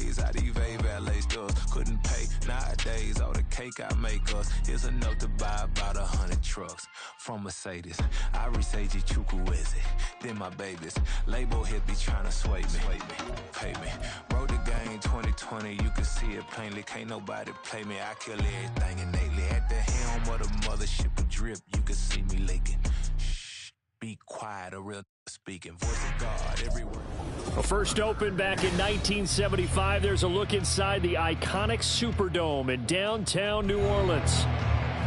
days. How these valet stores couldn't pay. Nowadays, all the cake I make us is enough to buy about 100 trucks from Mercedes. I say Chukwueze, then my babies. Label here be trying to sway me, pay me. Wrote the game 2020, you can see it plainly. Can't nobody play me. I kill everything innately. At the helm of the mothership with drip, you can see me leaking. Shh, be quiet, a real speaking. Voice of God everywhere. Well, first opened back in 1975. There's a look inside the iconic Superdome in downtown New Orleans.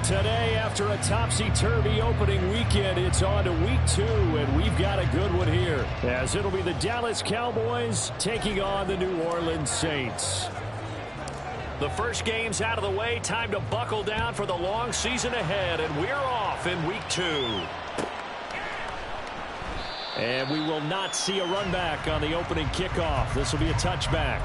Today, after a topsy-turvy opening weekend, it's on to week 2, and we've got a good one here, as it'll be the Dallas Cowboys taking on the New Orleans Saints. The first game's out of the way. Time to buckle down for the long season ahead, and we're off in week 2. And we will not see a run back on the opening kickoff. This will be a touchback.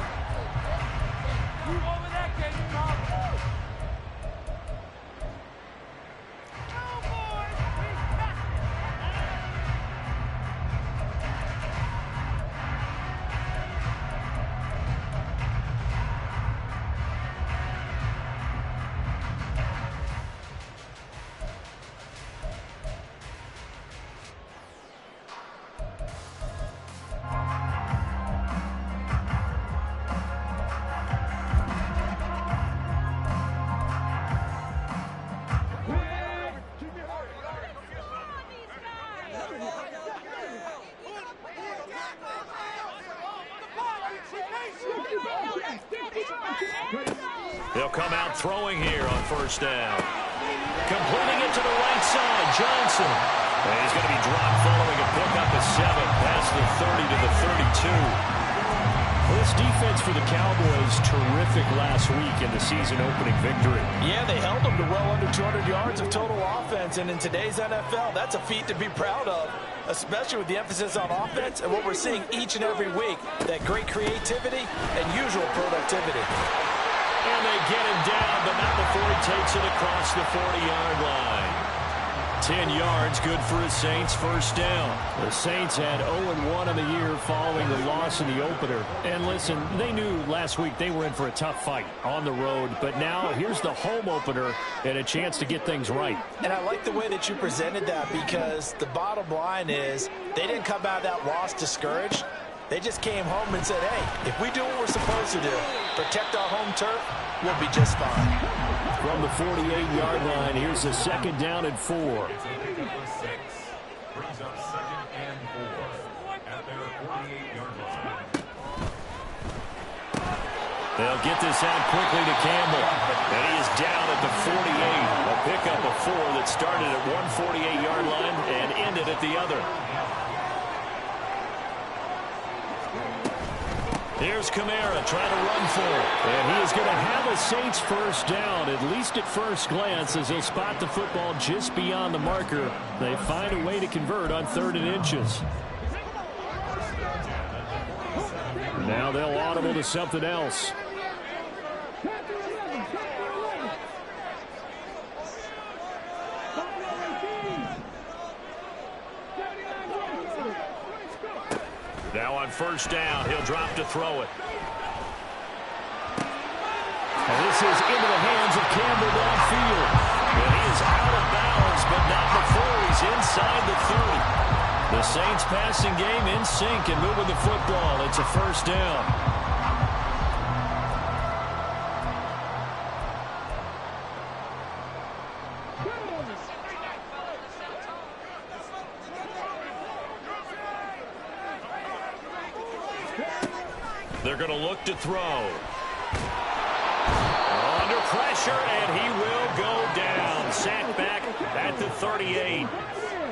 They'll come out throwing here on first down. Completing it to the right side, Johnson. And he's going to be dropped following a pickup of 7 past the 30 to the 32. Well, this defense for the Cowboys, terrific last week in the season-opening victory. Yeah, they held them to well under 200 yards of total offense, and in today's NFL, that's a feat to be proud of, especially with the emphasis on offense and what we're seeing each and every week, that great creativity and usual productivity. And they get him down, but not before he takes it across the 40-yard line. 10 yards, good for his Saints, first down. The Saints had 0-1 on the year following the loss in the opener. And listen, they knew last week they were in for a tough fight on the road. But now here's the home opener and a chance to get things right. And I like the way that you presented that, because the bottom line is they didn't come out of that loss discouraged. They just came home and said, hey, if we do what we're supposed to do, protect our home turf, we'll be just fine. From the 48-yard line, here's a second down and 4. Brings up second and 4 at their 48-yard line. They'll get this out quickly to Campbell. And he is down at the 48. A pickup of 4 that started at one 48-yard line and ended at the other. Here's Kamara trying to run for it. And he is going to have a Saints first down, at least at first glance, as he'll spot the football just beyond the marker. They find a way to convert on 3rd and inches. Now they'll audible to something else. Now on first down, he'll drop to throw it. And this is into the hands of Campbell downfield. And he is out of bounds, but not before he's inside the 30. The Saints passing game in sync and moving the football. It's a first down. They're going to look to throw. Under pressure, and he will go down. Sacked back at the 38.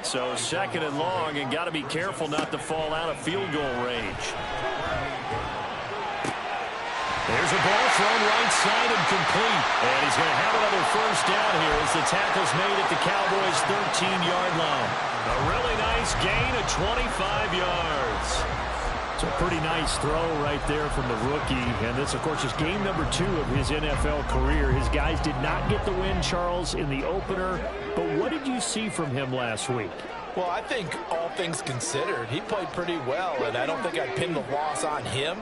So second and long, and got to be careful not to fall out of field goal range. There's a ball thrown right side and complete. And he's going to have another first down here as the tackle's made at the Cowboys' 13-yard line. A really nice gain of 25 yards. It's a pretty nice throw right there from the rookie. And this, of course, is game number 2 of his NFL career. His guys did not get the win, Charles, in the opener. But what did you see from him last week? Well, I think all things considered, he played pretty well, and I don't think I'd pin the loss on him.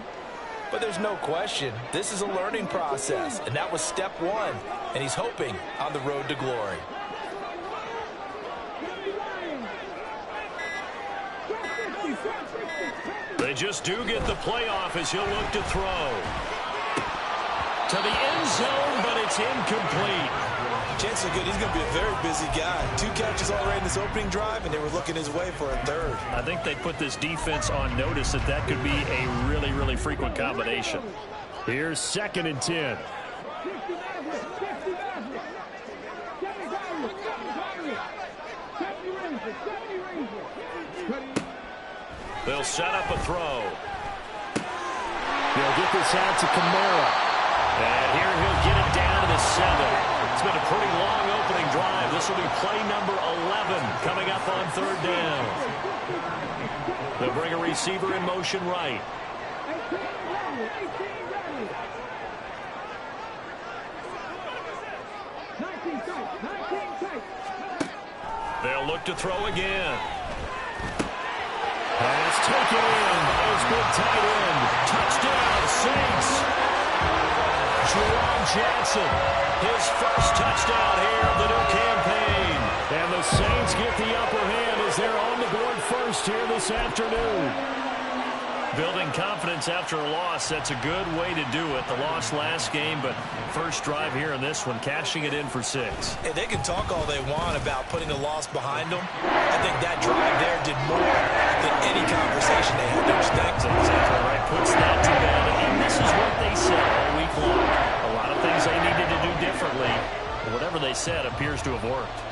But there's no question, this is a learning process, and that was step one, and he's hoping on the road to glory. They just do get the playoff as he'll look to throw. To the end zone, but it's incomplete. Chances are good he's going to be a very busy guy. 2 catches already in this opening drive, and they were looking his way for a third. I think they put this defense on notice that could be a really, really frequent combination. Here's 2nd and 10. They'll set up a throw. They'll get this out to Kamara. And here he'll get it down to the 7. It's been a pretty long opening drive. This will be play number 11 coming up on 3rd down. They'll bring a receiver in motion right. They'll look to throw again. Pass taken in by his big tight end. Touchdown, Saints. Jerome Johnson, his first touchdown here of the new campaign. And the Saints get the upper hand as they're on the board first here this afternoon. Building confidence after a loss, that's a good way to do it. The loss last game, but first drive here in this one, cashing it in for 6. And they can talk all they want about putting a loss behind them. I think that drive there did more than any conversation they had. Don't you think? That's exactly right. Puts that to bed, and this is what they said all week long. A lot of things they needed to do differently. Whatever they said appears to have worked.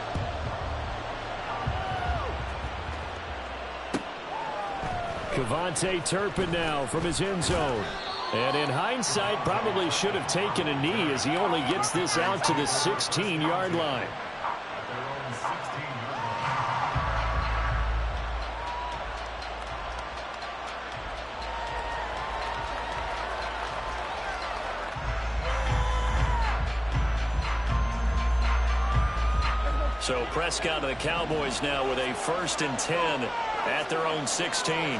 Kevontae Turpin now from his end zone. And in hindsight, probably should have taken a knee as he only gets this out to the 16-yard line. So Prescott and the Cowboys now with a 1st and 10 at their own 16.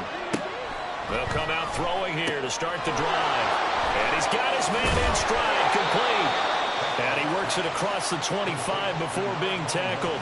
They'll come out throwing here to start the drive. And he's got his man in stride, complete. And he works it across the 25 before being tackled.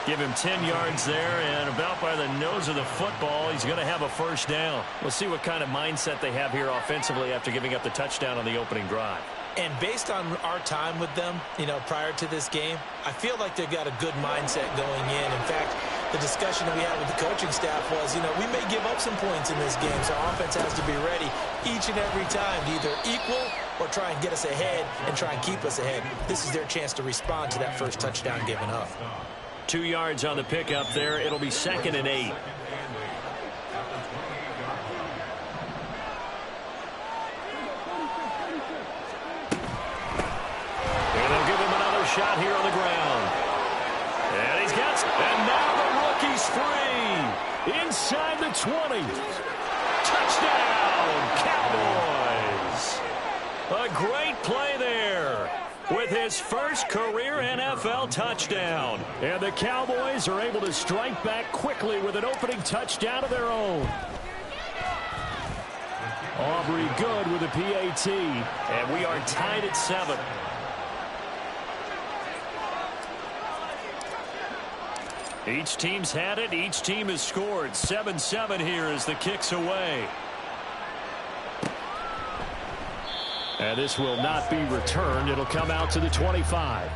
Give him 10 yards there, and about by the nose of the football, he's going to have a 1st down. We'll see what kind of mindset they have here offensively after giving up the touchdown on the opening drive. And based on our time with them, prior to this game, I feel like they've got a good mindset going in. In fact, the discussion that we had with the coaching staff was, we may give up some points in this game, so our offense has to be ready each and every time to either equal or try and get us ahead and try and keep us ahead. This is their chance to respond to that first touchdown given up. 2 yards on the pickup there. It'll be 2nd and 8. Shot here on the ground. And he's got, and now the rookie's free. Inside the 20. Touchdown, Cowboys. A great play there with his first career NFL touchdown. And the Cowboys are able to strike back quickly with an opening touchdown of their own. Aubrey good with a PAT. And we are tied at 7. Each team's had it. Each team has scored. 7-7 here as the kick's away. And this will not be returned. It'll come out to the 25.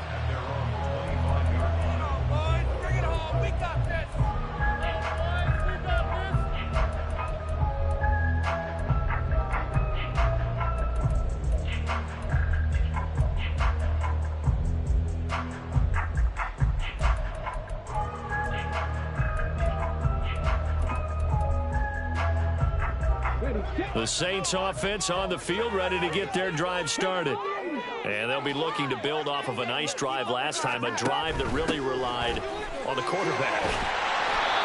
The Saints offense on the field, ready to get their drive started. And they'll be looking to build off of a nice drive last time, a drive that really relied on the quarterback.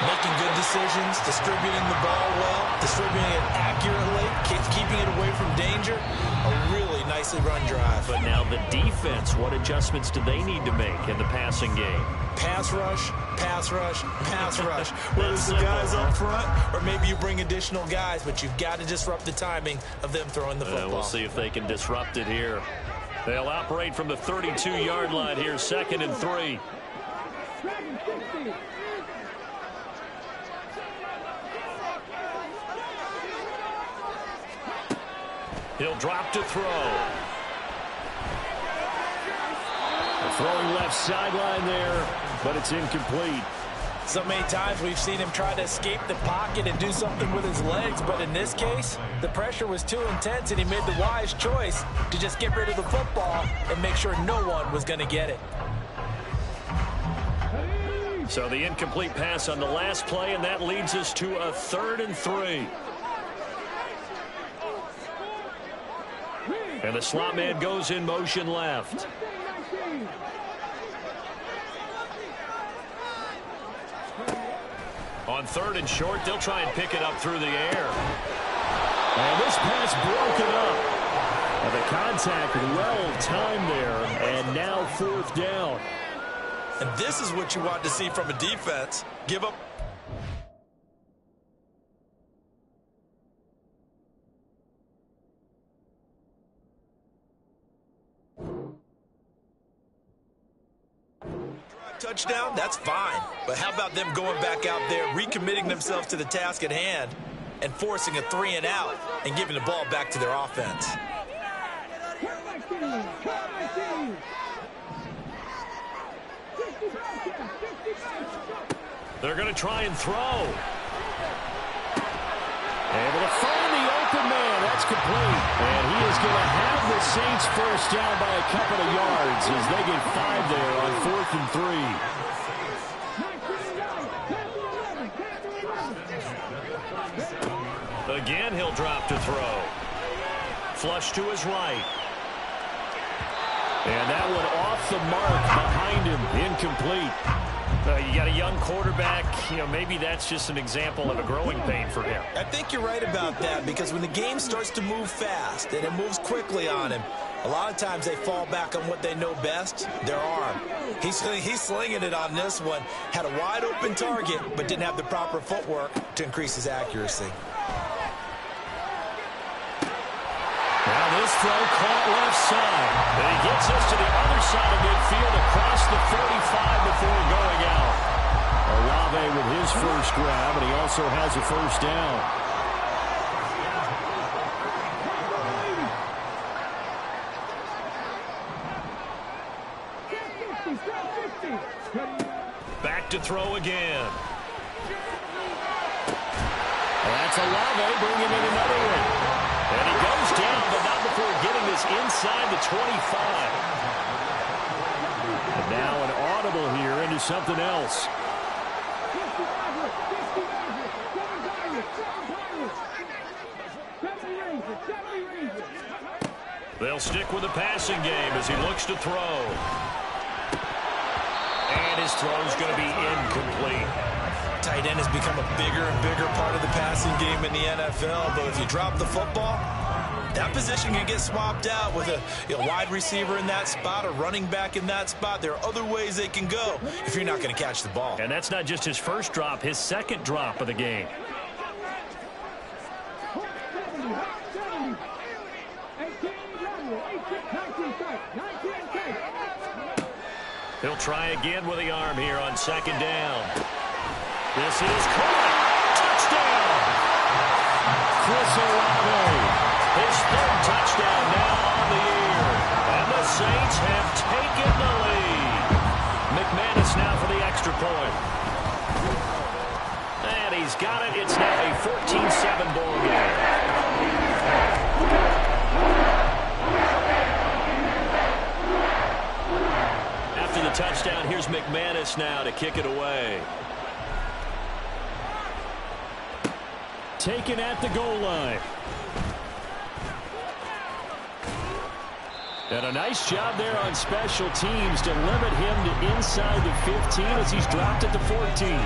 Making good decisions, distributing the ball well, distributing it accurately, keeping it away from danger. A really nice nicely run drive. But now the defense, what adjustments do they need to make in the passing game? Pass rush, pass rush, pass rush. Whether it's the guys up front or maybe you bring additional guys, but you've got to disrupt the timing of them throwing the football. We'll see if they can disrupt it here. They'll operate from the 32-yard line here, 2nd and 3. He'll drop to throw. Throwing left sideline there, but it's incomplete. So many times we've seen him try to escape the pocket and do something with his legs, but in this case, the pressure was too intense and he made the wise choice to just get rid of the football and make sure no one was going to get it. So the incomplete pass on the last play, and that leads us to a 3rd and 3. And the slot man goes in motion left. On 3rd and short, they'll try and pick it up through the air. And this pass broken up. And the contact well timed there, and now 4th down. And this is what you want to see from a defense. Give up. Touchdown, that's fine. But how about them going back out there, recommitting themselves to the task at hand, and forcing a 3 and out and giving the ball back to their offense. They're going to try and throw. Able to find the open man. That's complete. And he is going to have the Saints first down by a couple of yards as they get 5 there on 4th and 3. Again, he'll drop to throw. Flush to his right. And that one off the mark behind him. Incomplete. You got a young quarterback. Maybe that's just an example of a growing pain for him. I think you're right about that, because when the game starts to move fast and it moves quickly on him, a lot of times they fall back on what they know best, their arm. He's slinging it on this one. Had a wide open target, but didn't have the proper footwork to increase his accuracy. Now this throw caught left side. And he gets us to the other side of midfield across the 45 before going out. Olave with his first grab, and he also has a first down. Back to throw again. That's Olave bringing in another one. And he goes down, but not before getting this inside the 25. And now an audible here into something else. They'll stick with the passing game as he looks to throw. And his throw's going to be incomplete. Tight end has become a bigger and bigger part of the passing game in the NFL, but if you drop the football, that position can get swapped out with a wide receiver in that spot, a running back in that spot. There are other ways they can go if you're not going to catch the ball. And that's not just his first drop, his second drop of the game. He'll try again with the arm here on 2nd down. This is caught. Touchdown! Chris Olave. His 3rd touchdown now on the year. And the Saints have taken the lead. McManus now for the extra point. And he's got it. It's now a 14-7 ball game. After the touchdown, here's McManus now to kick it away. Taken at the goal line. And a nice job there on special teams to limit him to inside the 15 as he's dropped at the 14.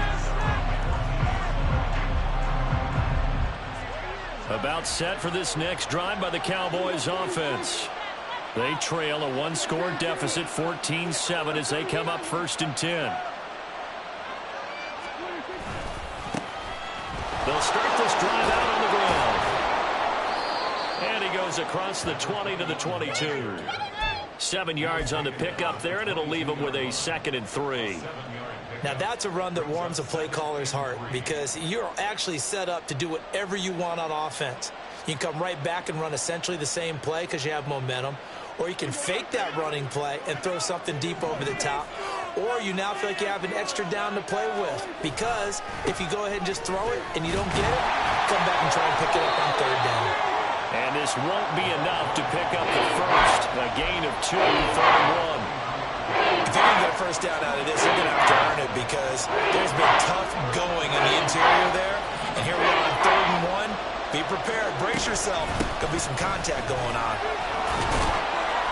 About set for this next drive by the Cowboys offense. They trail a one-score deficit, 14-7, as they come up 1st and 10. They'll start this drive out on the ground. And he goes across the 20 to the 22. 7 yards on the pickup there, and it'll leave him with a 2nd and 3. Now that's a run that warms a play caller's heart because you're actually set up to do whatever you want on offense. You can come right back and run essentially the same play because you have momentum, or you can fake that running play and throw something deep over the top, or you now feel like you have an extra down to play with because if you go ahead and just throw it and you don't get it, come back and try and pick it up on 3rd down. And this won't be enough to pick up the first. A gain of 2, 3rd and 1. If you're going to get a first down out of this, you're going to have to earn it because there's been tough going in the interior there. And here we are on 3rd and 1. Be prepared. Brace yourself. Could be some contact going on.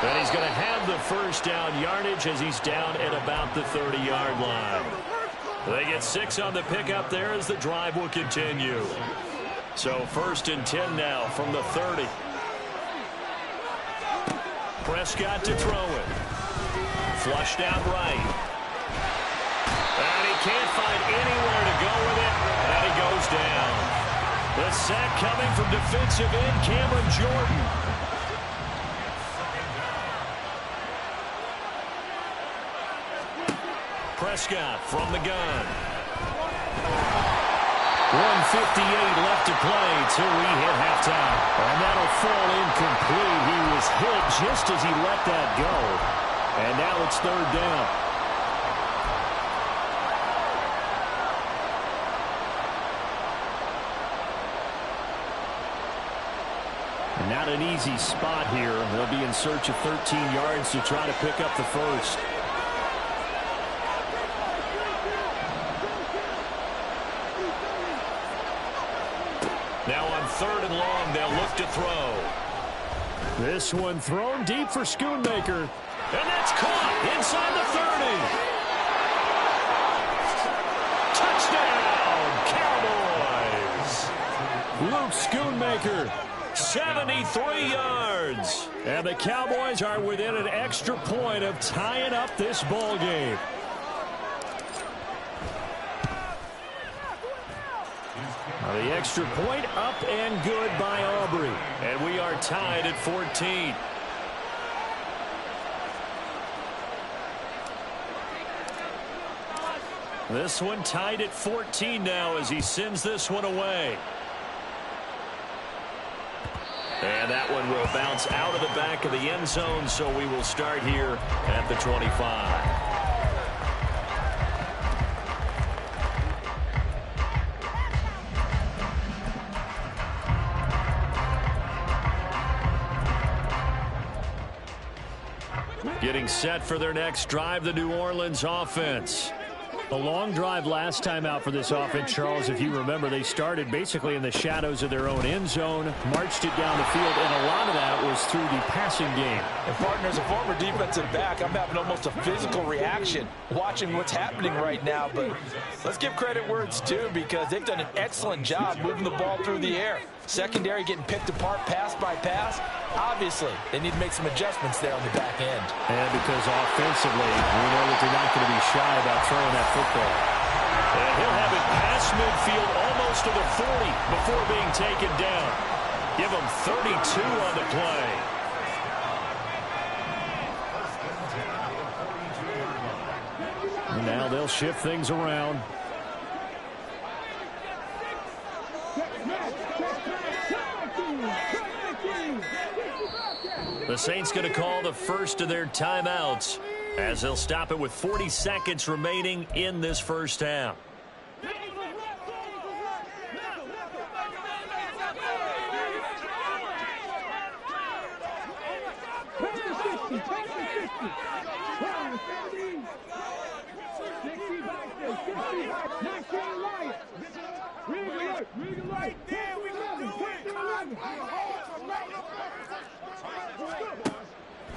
And he's going to have the first down yardage as he's down at about the 30-yard line. They get 6 on the pickup there as the drive will continue. So 1st and 10 now from the 30. Prescott to throw it. Flushed out right. And he can't find anywhere to go with it. And he goes down. The sack coming from defensive end Cameron Jordan. Prescott from the gun. 1:58 left to play till we hit halftime. And that'll fall incomplete. He was hit just as he let that go. And now it's 3rd down. And not an easy spot here. They'll be in search of 13 yards to try to pick up the first. Now on 3rd and long, they'll look to throw. This one thrown deep for Schoonmaker. And that's caught inside the 30. Touchdown, Cowboys. Luke Schoonmaker, 73 yards. And the Cowboys are within an extra point of tying up this ball game. The extra point up and good by Aubrey. And we are tied at 14. This one tied at 14 now as he sends this one away. And that one will bounce out of the back of the end zone, so we will start here at the 25. Getting set for their next drive, the New Orleans offense. A long drive last time out for this offense, Charles. If you remember, they started basically in the shadows of their own end zone, marched it down the field, and a lot of that was through the passing game. And partner, as a former defensive back, I'm having almost a physical reaction watching what's happening right now. But let's give credit where it's due because they've done an excellent job moving the ball through the air. Secondary getting picked apart pass by pass. Obviously, they need to make some adjustments there on the back end. And because offensively, we know that they're not going to be shy about throwing that football. And he'll have it past midfield almost to the 40 before being taken down. Give him 32 on the play. And now they'll shift things around. The Saints going to call the first of their timeouts as they'll stop it with 40 seconds remaining in this first half.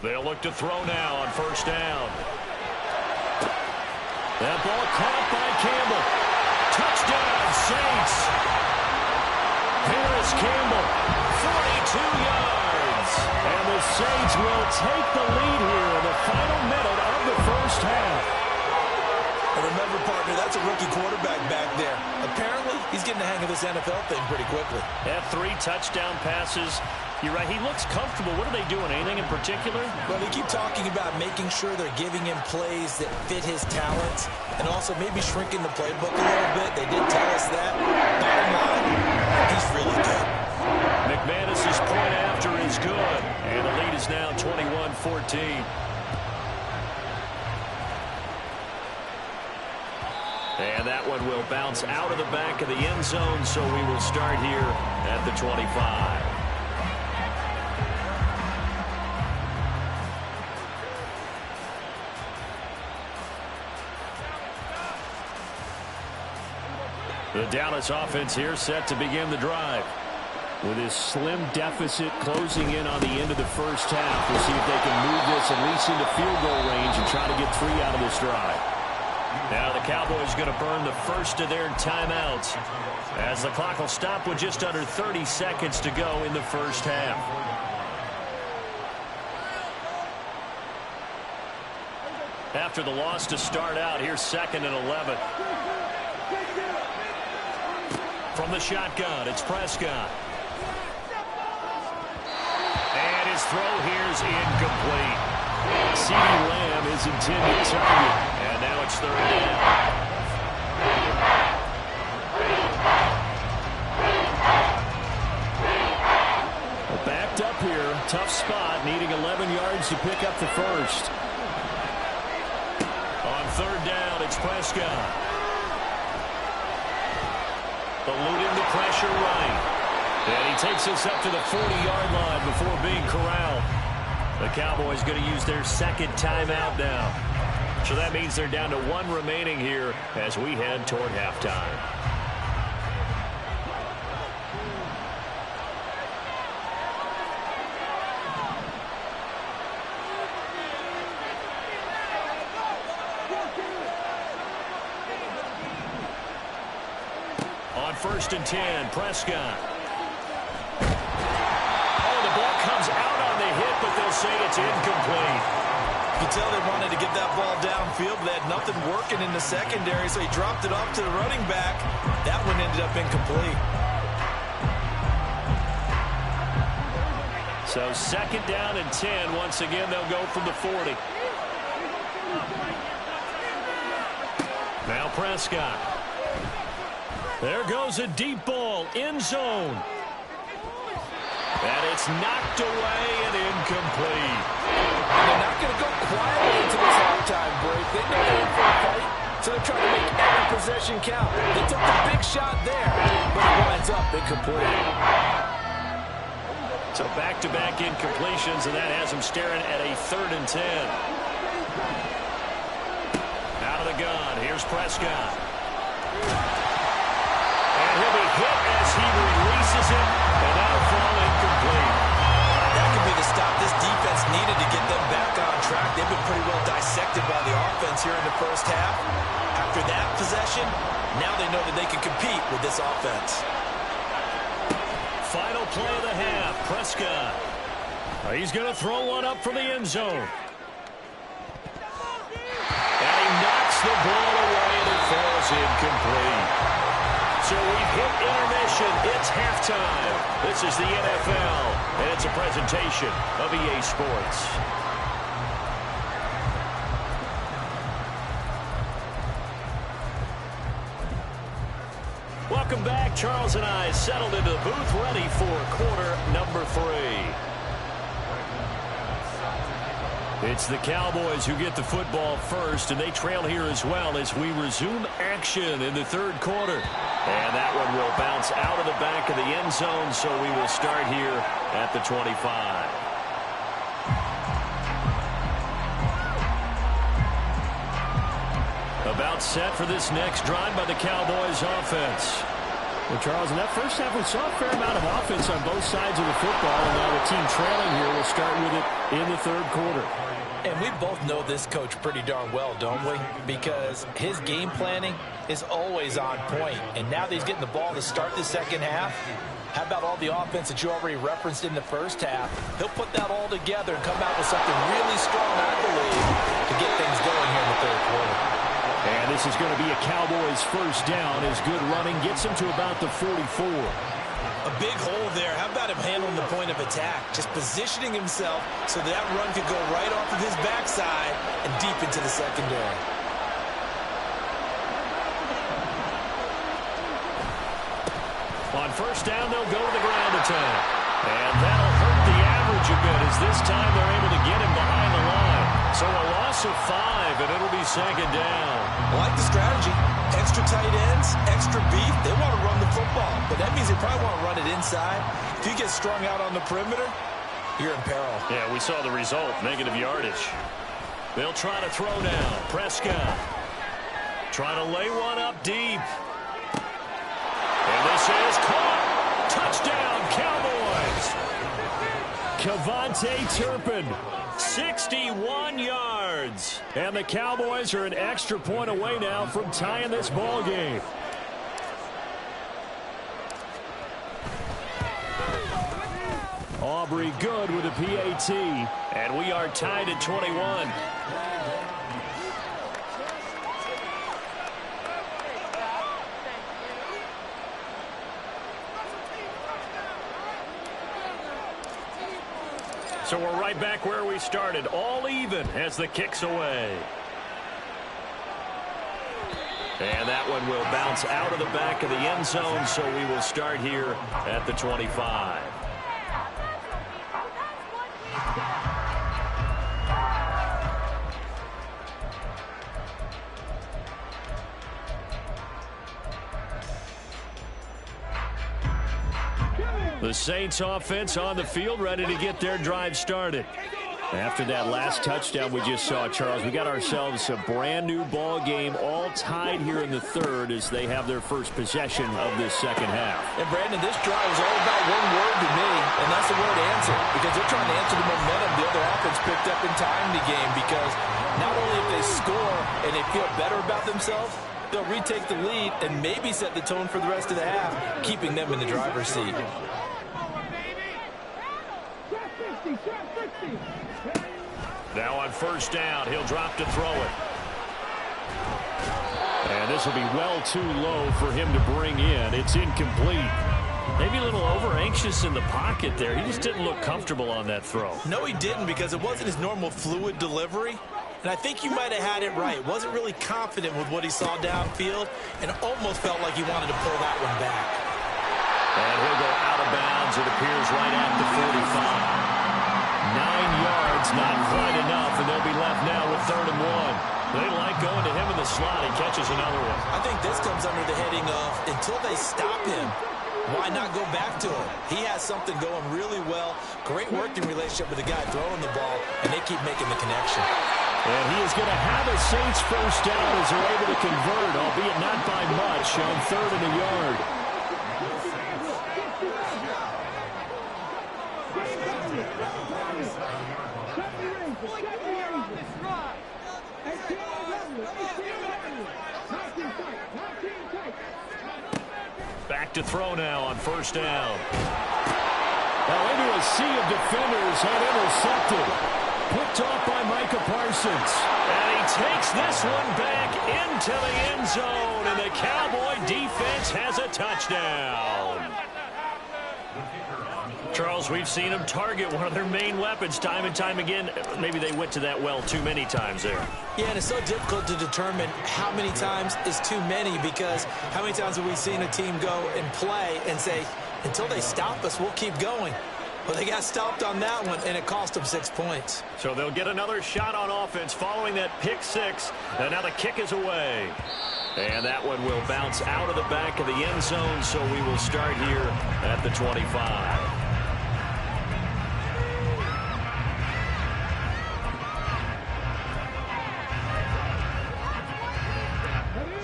They'll look to throw now on first down. That ball caught by Campbell. Touchdown, Saints. Harris Campbell, 42 yards. And the Saints will take the lead here in the final minute of the first half. And remember, partner, that's a rookie quarterback back there. Apparently, he's getting the hang of this NFL thing pretty quickly. Yeah, 3 touchdown passes. You're right, he looks comfortable. What are they doing? Anything in particular? Well, they keep talking about making sure they're giving him plays that fit his talents and also maybe shrinking the playbook a little bit. They did tell us that. Bottom line, he's really good. McManus's point after is good, and the lead is now 21-14. And that one will bounce out of the back of the end zone, so we will start here at the 25. The Dallas offense here set to begin the drive. With his slim deficit closing in on the end of the first half, we'll see if they can move this at least into field goal range and try to get 3 out of this drive. Now the Cowboys going to burn the first of their timeouts as the clock will stop with just under 30 seconds to go in the first half. After the loss to start out, here's 2nd and 11. From the shotgun, it's Prescott. And his throw here's incomplete. CeeDee Lamb is intended target. And now it's 3rd down. Well, backed up here. Tough spot, needing 11 yards to pick up the first. On 3rd down, it's Prescott. Eluding the pressure right. And he takes us up to the 40-yard line before being corralled. The Cowboys going to use their 2nd timeout now. So that means they're down to 1 remaining here as we head toward halftime. On 1st and 10, Prescott. Oh, the ball comes out on the hit, but they'll say it's incomplete. You can tell they wanted to get that ball downfield, but they had nothing working in the secondary, so he dropped it off to the running back. That one ended up incomplete. So 2nd down and 10. Once again, they'll go from the 40. Now Prescott. There goes a deep ball, end zone. And it's knocked away and incomplete. They're not going to go quietly into this halftime break. They know they're in for a fight, so they're trying to make every possession count. They took the big shot there, but it winds up incomplete. So back-to-back incompletions, and that has them staring at a 3rd and 10. Out of the gun, here's Prescott. And he'll be hit as he releases it, and that'll fall incomplete. That could be the stop this defense needed to get them back on track. They've been pretty well dissected by the offense here in the first half. After that possession, now they know that they can compete with this offense. Final play of the half, Prescott. He's going to throw one up for the end zone. And he knocks the ball away, and it falls incomplete. So we've hit intermission. It's halftime. This is the NFL, and it's a presentation of EA Sports. Welcome back. Charles and I settled into the booth, ready for quarter number 3. It's the Cowboys who get the football first, and they trail here as well as we resume action in the 3rd quarter. And that one will bounce out of the back of the end zone, so we will start here at the 25. About set for this next drive by the Cowboys offense. Well, Charles, in that first half, we saw a fair amount of offense on both sides of the football, and now the team trailing here will start with it in the 3rd quarter. And we both know this coach pretty darn well, don't we? Because his game planning is always on point. And now that he's getting the ball to start the second half, How about all the offense that you already referenced in the first half? He'll put that all together and come out with something really strong, I believe, to get things going here in the third quarter. And this is going to be a Cowboys first down as good running gets him to about the 44. A big hole there. How about him handling the point of attack? Just positioning himself so that run could go right off of his backside and deep into the secondary. On first down, they'll go to the ground attack. And that'll hurt the average a bit as this time they're able to get him behind the line. So a loss of 5, and it'll be second down. I like the strategy. Extra tight ends, extra beef. They want to run the football, but that means they probably want to run it inside. If you get strung out on the perimeter, you're in peril. Yeah, we saw the result, negative yardage. They'll try to throw now. Prescott trying to lay one up deep. And this is caught. Touchdown, Cowboys. Kevontae Turpin, 61 yards. And the Cowboys are an extra point away now from tying this ball game. Aubrey good with a PAT. And we are tied at 21. So we're right back where we started, all even as the kick's away. And that one will bounce out of the back of the end zone, so we will start here at the 25. The Saints offense on the field, ready to get their drive started. After that last touchdown we just saw, Charles, we got ourselves a brand new ball game, all tied here in the third as they have their first possession of this second half. And Brandon, this drive is all about one word to me, and that's the word answer, because they're trying to answer the momentum the other offense picked up in tying the game, because not only if they score and they feel better about themselves, they'll retake the lead and maybe set the tone for the rest of the half, keeping them in the driver's seat. Now on first down, he'll drop to throw it. And this will be well too low for him to bring in. It's incomplete. Maybe a little over-anxious in the pocket there. He just didn't look comfortable on that throw. No, he didn't, because it wasn't his normal fluid delivery. And I think you might have had it right. Wasn't really confident with what he saw downfield and almost felt like he wanted to pull that one back. And he'll go out of bounds, it appears, right at the 45. 9 yards, not quite enough, and they'll be left now with 3rd and 1. They like going to him in the slot. He catches another one. I think this comes under the heading of, until they stop him, why not go back to him? He has something going really well. Great working relationship with the guy throwing the ball, and they keep making the connection. And he is going to have a Saints first down as they're able to convert, albeit not by much, on 3rd and a yard. Back to throw now on first down. Now into a sea of defenders and intercepted. Picked off by Micah Parsons. And he takes this one back into the end zone. And the Cowboy defense has a touchdown. Charles, we've seen them target one of their main weapons time and time again. Maybe they went to that well too many times there. Yeah, and it's so difficult to determine how many times is too many, because how many times have we seen a team go and play and say, until they stop us, we'll keep going. Well, they got stopped on that one, and it cost them 6 points. So they'll get another shot on offense following that pick six. And now the kick is away. And that one will bounce out of the back of the end zone, so we will start here at the 25.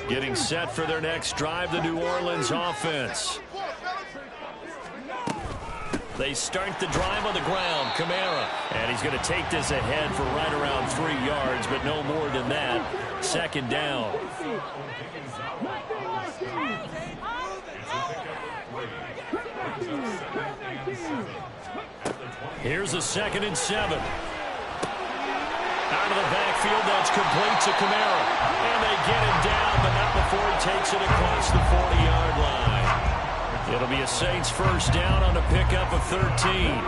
Getting set for their next drive, the New Orleans offense. They start the drive on the ground. Kamara. And he's going to take this ahead for right around 3 yards, but no more than that. Second down. Here's a 2nd and 7. Out of the backfield, that's complete to Kamara. And they get him down, but not before he takes it across the 40-yard line. It'll be a Saints first down on a pickup of 13.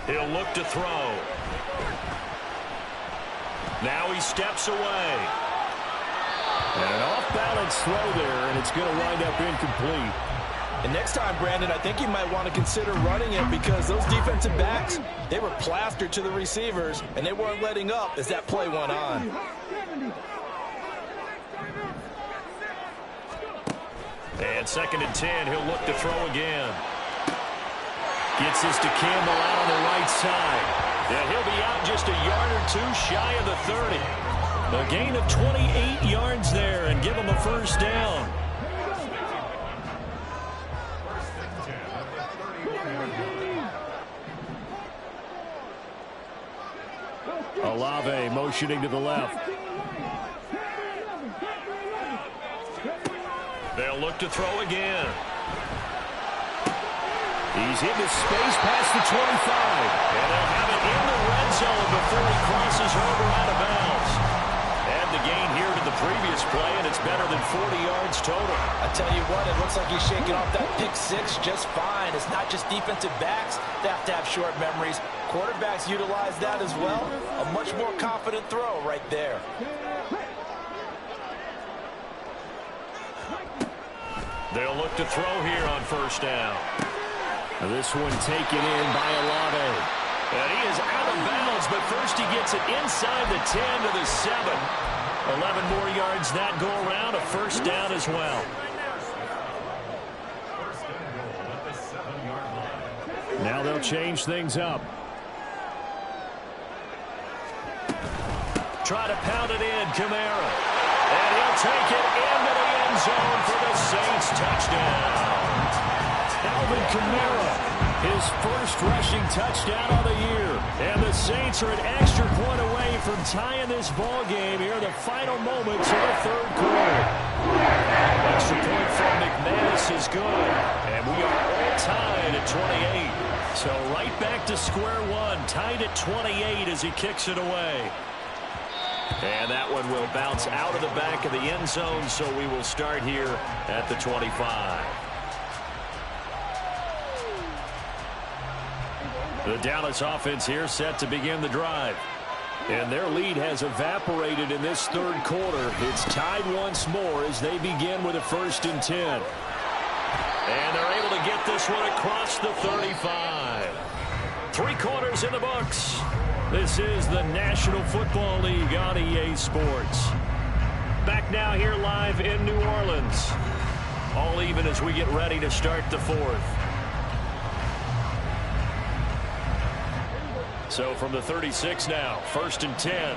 He'll look to throw. Now he steps away. And an off-balance throw there, and it's going to wind up incomplete. And next time, Brandon, I think you might want to consider running it because those defensive backs, they were plastered to the receivers, and they weren't letting up as that play went on. And 2nd and 10, he'll look to throw again. Gets this to Campbell out on the right side. And he'll be out just a yard or two shy of the 30. A gain of 28 yards there and give him a first down. Olave motioning to the left. They'll look to throw again. He's into space past the 25. And they'll have it in the red zone before he crosses over out of bounds. And the gain here to the previous play, and it's better than 40 yards total. I tell you what, it looks like he's shaking off that pick six just fine. It's not just defensive backs that have to have short memories. Quarterbacks utilize that as well. A much more confident throw right there. They'll look to throw here on first down. This one taken in by Olave. And he is out of bounds, but first he gets it inside the 10 to the 7. 11 more yards that go around, a first down as well. Now they'll change things up. Try to pound it in, Kamara. And he'll take it into the end zone for the Saints touchdown. Alvin Kamara, his first rushing touchdown of the year. And the Saints are an extra point away from tying this ball game here in the final moments of the third quarter. Extra point from McManus is good. And we are all tied at 28. So right back to square one, tied at 28 as he kicks it away. And that one will bounce out of the back of the end zone, so we will start here at the 25. The Dallas offense here set to begin the drive. And their lead has evaporated in this third quarter. It's tied once more as they begin with a 1st and 10. And they're able to get this one across the 35. 3 quarters in the books. This is the National Football League on EA Sports. Back now here live in New Orleans. All even as we get ready to start the 4th. So from the 36 now, 1st and 10.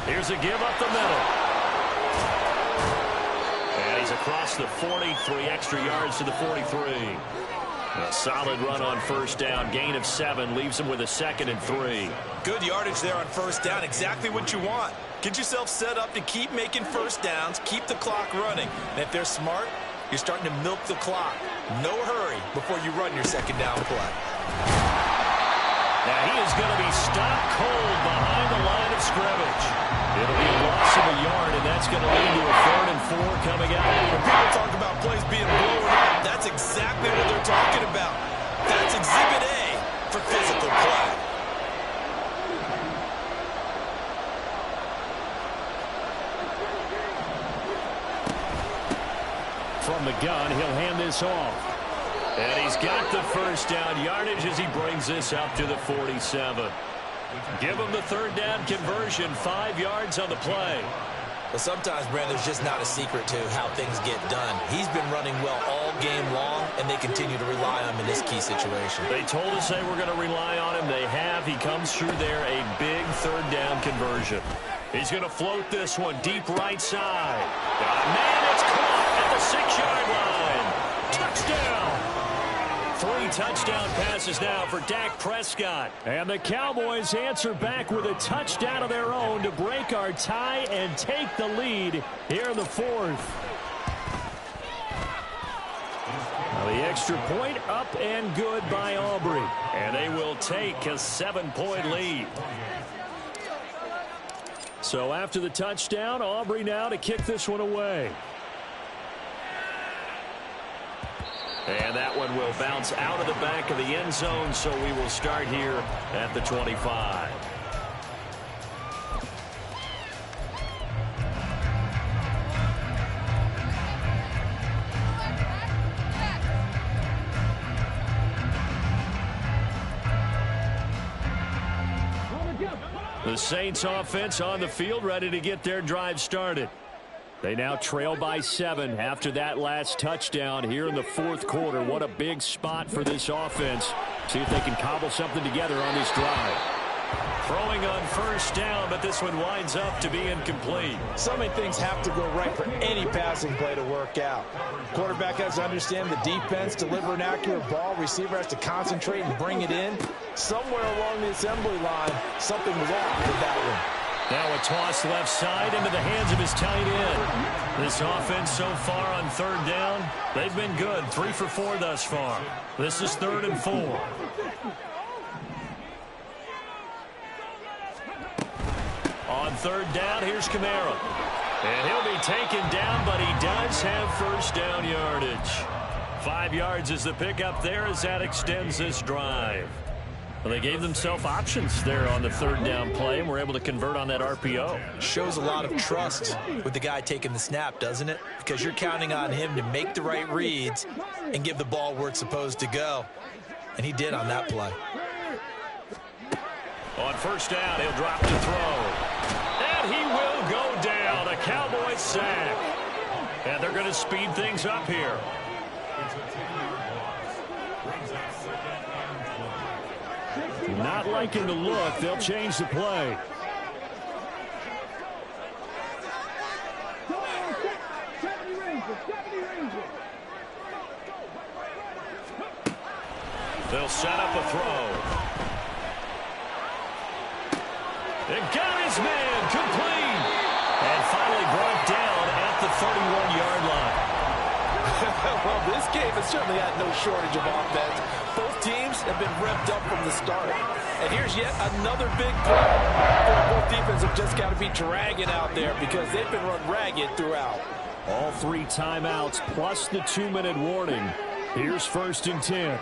Here's a give up the middle. And he's across the 43 extra yards to the 43. A solid run on first down. Gain of 7 leaves him with a 2nd and 3. Good yardage there on first down. Exactly what you want. Get yourself set up to keep making first downs. Keep the clock running. And if they're smart, you're starting to milk the clock. No hurry before you run your 2nd down play. Now he is going to be stopped cold behind the line of scrimmage. It'll be a loss of a yard, and that's going to lead to a 3rd and 4 coming out. When people talk about plays being blown up, that's exactly what they're talking about. That's Exhibit A for physical play. From the gun, he'll hand this off. And he's got the first down yardage as he brings this up to the 47. Give him the 3rd down conversion, 5 yards on the play. But sometimes, Brand, there's just not a secret to how things get done. He's been running well all game long, and they continue to rely on him in this key situation. They told us they were going to rely on him. They have. He comes through there, a big 3rd down conversion. He's going to float this one deep right side. Man, it's caught at the 6-yard line. touchdown. 3 touchdown passes now for Dak Prescott. And the Cowboys answer back with a touchdown of their own to break our tie and take the lead here in the fourth. Now the extra point up and good by Aubrey. And they will take a 7-point lead. So after the touchdown, Aubrey now to kick this one away. And that one will bounce out of the back of the end zone, so we will start here at the 25. The Saints offense on the field, ready to get their drive started. They now trail by 7 after that last touchdown here in the fourth quarter. What a big spot for this offense. See if they can cobble something together on this drive. Throwing on first down, but this one winds up to be incomplete. So many things have to go right for any passing play to work out. Quarterback has to understand the defense, deliver an accurate ball. Receiver has to concentrate and bring it in. Somewhere along the assembly line, something was off with that one. Now a toss left side into the hands of his tight end. This offense so far on third down, they've been good. 3 for 4 thus far. This is 3rd and 4. On third down, here's Kamara. And he'll be taken down, but he does have first down yardage. 5 yards is the pickup there as that extends this drive. Well, they gave themselves options there on the third down play and were able to convert on that RPO. Shows a lot of trust with the guy taking the snap, doesn't it? Because you're counting on him to make the right reads and give the ball where it's supposed to go. And he did on that play. On first down, he'll drop to throw. And he will go down. A Cowboys sack. And they're going to speed things up here. Not liking the look. They'll change the play. They'll set up a throw. It got his man complete. And finally brought down at the 31-yard line. Well, this game has certainly had no shortage of offense. Both teams have been revved up from the start. And here's yet another big play. Both defenses have just got to be dragging out there because they've been run ragged throughout. All 3 timeouts plus the 2-minute warning. Here's 1st and 10.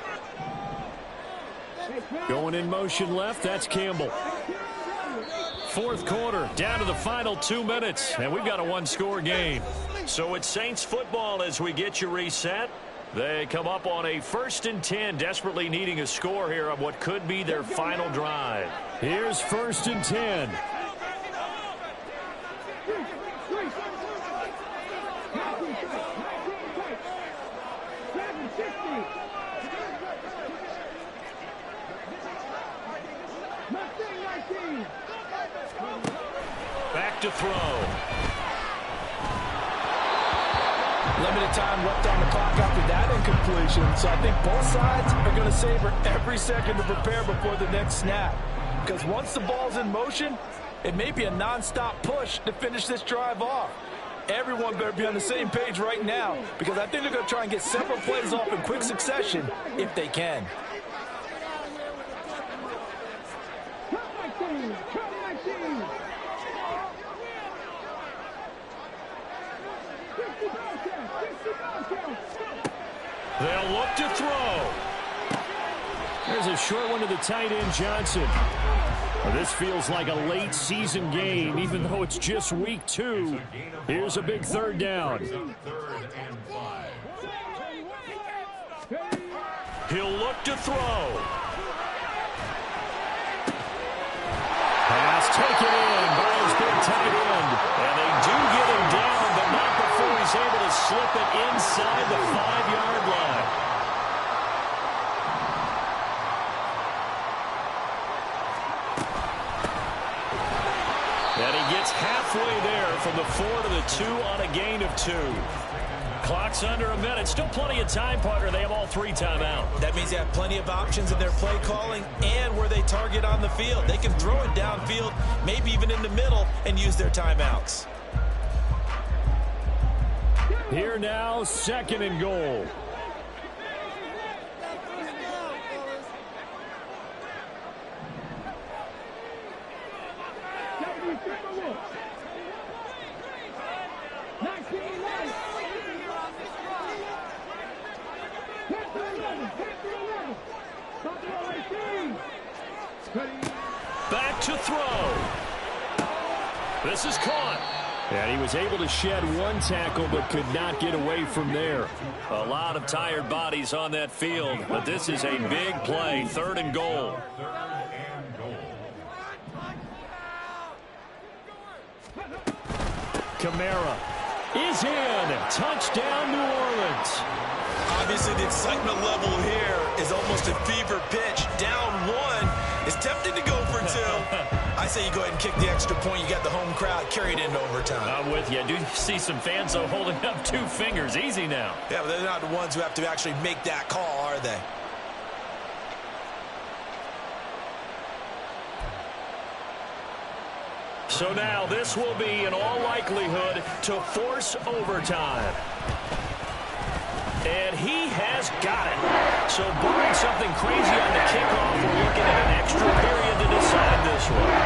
Going in motion left, that's Campbell. Fourth quarter, down to the final 2 minutes, and we've got a 1-score game. So it's Saints football as we get you reset. They come up on a 1st and 10, desperately needing a score here on what could be their final drive. Here's 1st and 10. Back to throw. Limited time left on the clock after that incompletion. So I think both sides are going to savor every second to prepare before the next snap. Because once the ball's in motion, it may be a nonstop push to finish this drive off. Everyone better be on the same page right now because I think they're going to try and get several plays off in quick succession if they can. They'll look to throw. There's a short one to the tight end, Johnson. Well, this feels like a late season game, even though it's just week 2. Here's a big third down. He'll look to throw. Pass taken in by his big tight end. And they do get him down, but not before he's able to slip it inside the 5-yard line. And he gets halfway there from the 4 to the 2 on a gain of 2. Clock's under a minute. Still plenty of time, partner. They have all 3 timeouts. That means they have plenty of options in their play calling and where they target on the field. They can throw it downfield, maybe even in the middle, and use their timeouts. Here now, 2nd and goal. Back to throw. This is caught. And he was able to shed 1 tackle but could not get away from there. A lot of tired bodies on that field, but this is a big play. 3rd and goal. Kamara is in. Touchdown, New Orleans. Obviously, the excitement level here is almost a fever pitch. Down 1. It's tempting to go for 2. I say you go ahead and kick the extra point. You got the home crowd carried into overtime. I'm with you. I do see some fans, though, holding up 2 fingers. Easy now. Yeah, but they're not the ones who have to actually make that call, are they? So now this will be, in all likelihood, to force overtime. And he has got it. So barring something crazy on the kickoff, we're looking at an extra period to decide this one.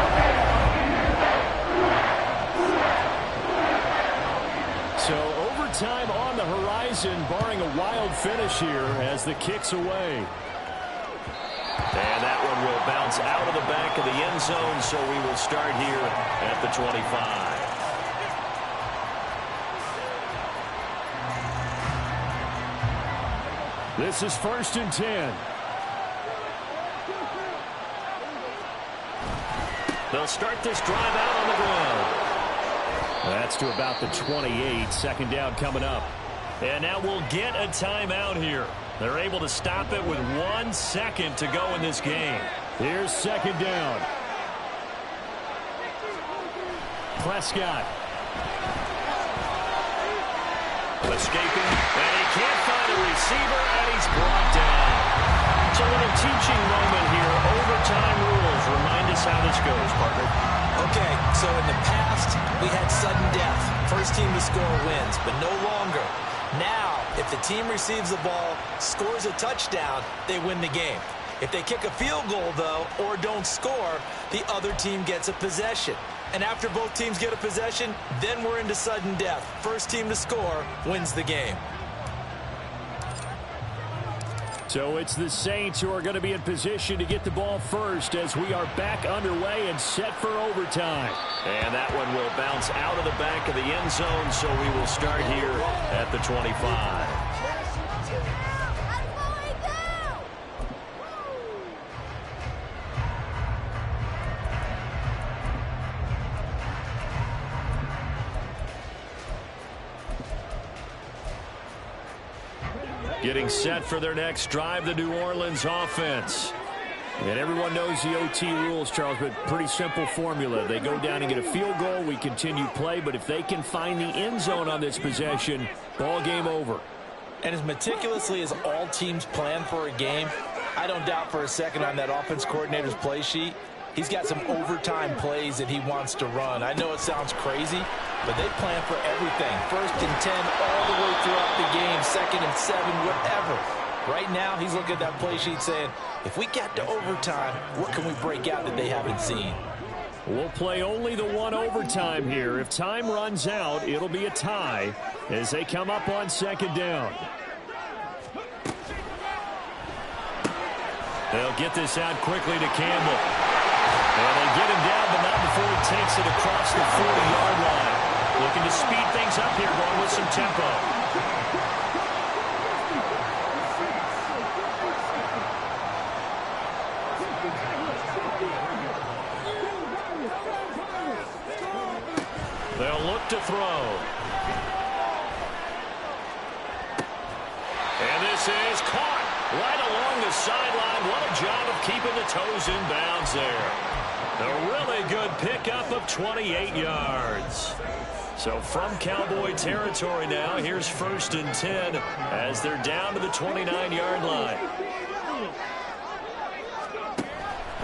So overtime on the horizon, barring a wild finish here as the kick's away. And that one will bounce out of the back of the end zone, so we will start here at the 25. This is 1st and 10. They'll start this drive out on the ground. That's to about the 28. 2nd down coming up. And now we'll get a timeout here. They're able to stop it with 1 second to go in this game. Here's 2nd down. Prescott. Escaping, and he can't find a receiver, and he's brought down. It's a little teaching moment here. Overtime rules. Remind us how this goes, partner. Okay, so in the past, we had sudden death. First team to score wins, but no longer. Now, if the team receives the ball, scores a touchdown, they win the game. If they kick a field goal, though, or don't score, the other team gets a possession. And after both teams get a possession, then we're into sudden death. First team to score wins the game. So it's the Saints who are going to be in position to get the ball first as we are back underway and set for overtime. And that one will bounce out of the back of the end zone, so we will start here at the 25. Getting set for their next drive, the New Orleans offense. And everyone knows the OT rules, Charles, but pretty simple formula. They go down and get a field goal, we continue play, but if they can find the end zone on this possession, ball game over. And as meticulously as all teams plan for a game, I don't doubt for a second on that offense coordinator's play sheet, he's got some overtime plays that he wants to run. I know it sounds crazy, but they plan for everything. 1st and 10 all the way throughout the game, 2nd and 7, whatever. Right now, he's looking at that play sheet saying, if we get to overtime, what can we break out that they haven't seen? We'll play only the 1 overtime here. If time runs out, it'll be a tie as they come up on 2nd down. They'll get this out quickly to Campbell. And they get him down, but not before he takes it across the 40-yard line. Looking to speed things up here, going with some tempo. They'll look to throw. And this is caught right along the sideline. What a job of keeping the toes in bounds there. A really good pickup of 28 yards. So from Cowboy territory now, here's 1st and 10 as they're down to the 29-yard line.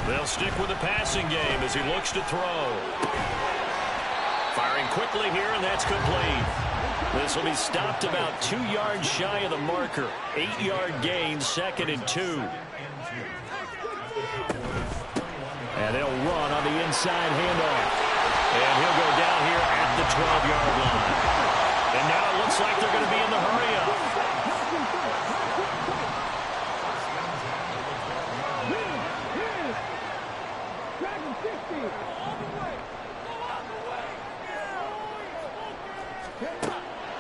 They'll stick with the passing game as he looks to throw. Firing quickly here, and that's complete. This will be stopped about 2 yards shy of the marker. 8-yard gain, 2nd and 2. And they'll run on the inside handoff. And he'll go down here at the 12-yard line. And now it looks like they're going to be in the hurry-up.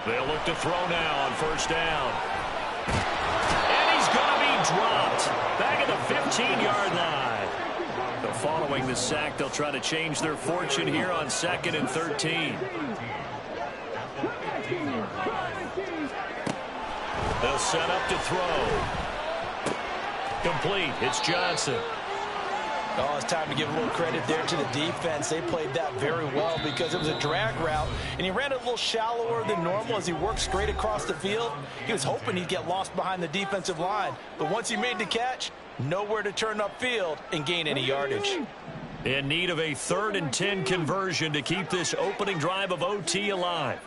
They'll look to throw now on 1st down. And he's going to be dropped back at the 15-yard line. Following the sack, they'll try to change their fortune here on 2nd and 13. They'll set up to throw. Complete. It's Johnson. Oh, it's time to give a little credit there to the defense. They played that very well because it was a drag route, and he ran it a little shallower than normal as he worked straight across the field. He was hoping he'd get lost behind the defensive line, but once he made the catch, nowhere to turn upfield and gain any yardage. In need of a 3rd and 10 conversion to keep this opening drive of OT alive.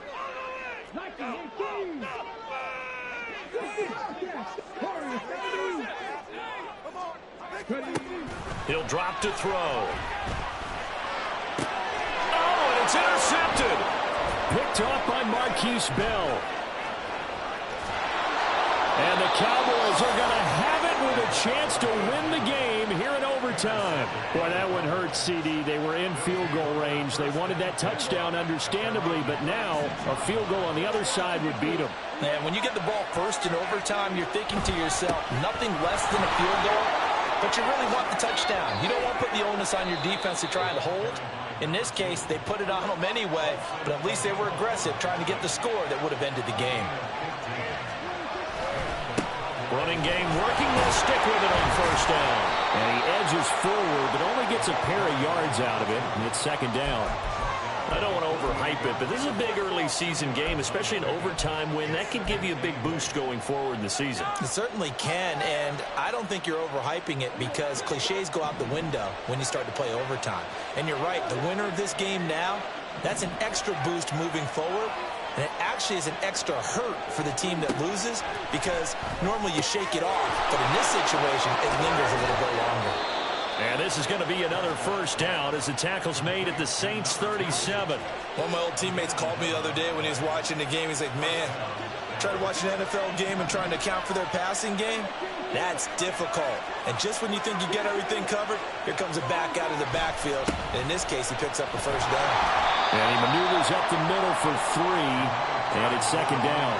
He'll drop to throw. Oh, and it's intercepted. Picked off by Marquise Bell. And the Cowboys are going to have it with a chance to win the game here in overtime. Boy, that one hurt, CD. They were in field goal range. They wanted that touchdown, understandably, but now a field goal on the other side would beat them. And when you get the ball first in overtime, you're thinking to yourself, nothing less than a field goal, but you really want the touchdown. You don't want to put the onus on your defense to try and hold. In this case, they put it on them anyway, but at least they were aggressive, trying to get the score that would have ended the game. Running game working. They'll stick with it on 1st down. And he edges forward, but only gets a pair of yards out of it, and it's 2nd down. I don't want to overhype it, but this is a big early season game, especially an overtime win. That can give you a big boost going forward in the season. It certainly can, and I don't think you're overhyping it because cliches go out the window when you start to play overtime. And you're right, the winner of this game now, that's an extra boost moving forward. And it actually is an extra hurt for the team that loses because normally you shake it off. But in this situation, it lingers a little bit longer. And this is going to be another 1st down as the tackle's made at the Saints 37. One of my old teammates called me the other day when he was watching the game. He's like, man, try to watch an NFL game and trying to account for their passing game? That's difficult. And just when you think you get everything covered, here comes a back out of the backfield. And in this case, he picks up a 1st down. And he maneuvers up the middle for 3, and it's 2nd down.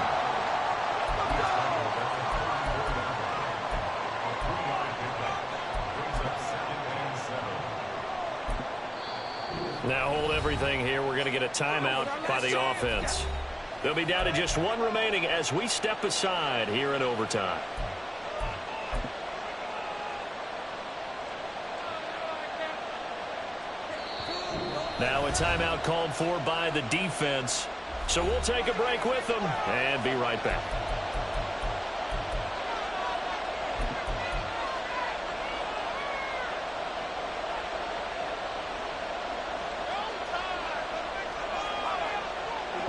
Now hold everything here. We're going to get a timeout by the offense. They'll be down to just 1 remaining as we step aside here in overtime. Now a timeout called for by the defense. So we'll take a break with them and be right back.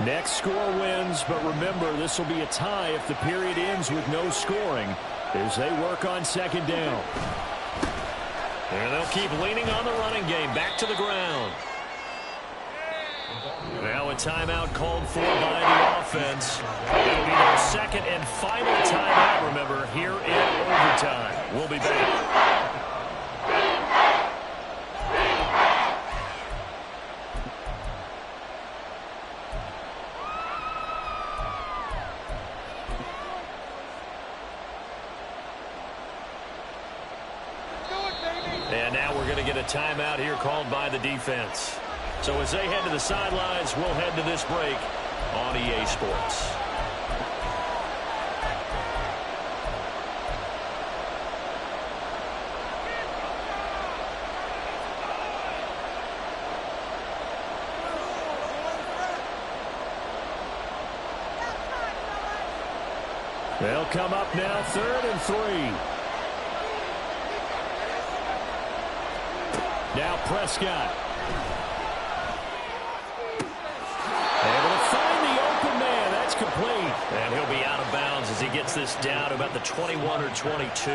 Next score wins, but remember, this will be a tie if the period ends with no scoring as they work on 2nd down. And they'll keep leaning on the running game. Back to the ground. Now a timeout called for by the offense. It'll be their 2nd and final timeout, remember, here in overtime. We'll be back. And now we're going to get a timeout here called by the defense. So as they head to the sidelines, we'll head to this break on EA Sports. They'll come up now, 3rd and 3. Now Prescott. Able to find the open man. That's complete. And he'll be out of bounds as he gets this down to about the 21 or 22.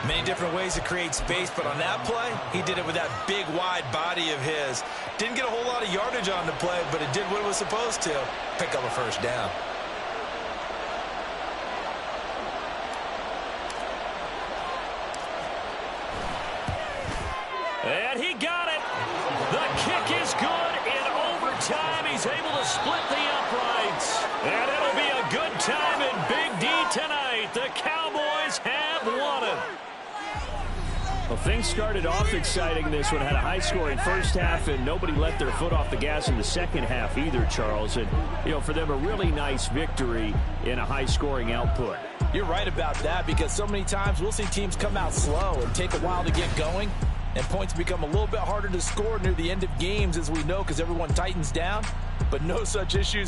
Many different ways to create space, but on that play, he did it with that big, wide body of his. Didn't get a whole lot of yardage on the play, but it did what it was supposed to. Pick up a first down. And he got it. The kick is good. In overtime, he's able to split the uprights. And it'll be a good time in Big D tonight. The Cowboys have won it. Well, things started off exciting. This one had a high-scoring first half, and nobody let their foot off the gas in the second half either, Charles. And, for them, a really nice victory in a high-scoring output. You're right about that, because so many times we'll see teams come out slow and take a while to get going, and points become a little bit harder to score near the end of games, as we know, because everyone tightens down. But no such issues